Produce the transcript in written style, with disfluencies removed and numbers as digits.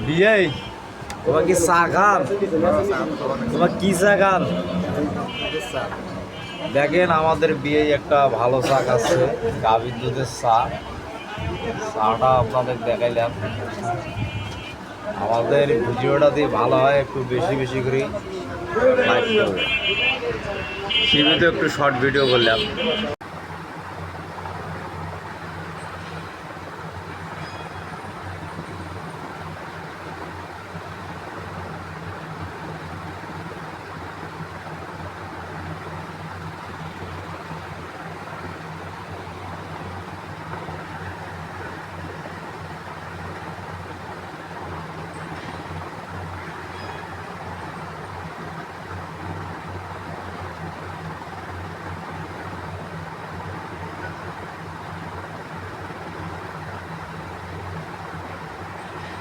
বিয়ে তোমার কি চা খান? তোমার কি চা খান? দেখেন আমাদের বিয়ে একটা ভালো চা আছে, গাভীর দুধের চা। চাটা আপনাদের দেখাইলাম। আমাদের ভিডিওটা দিয়ে ভালো হয় একটু বেশি বেশি করে লাইক করবে। সীমিত একটু শর্ট ভিডিও করলাম।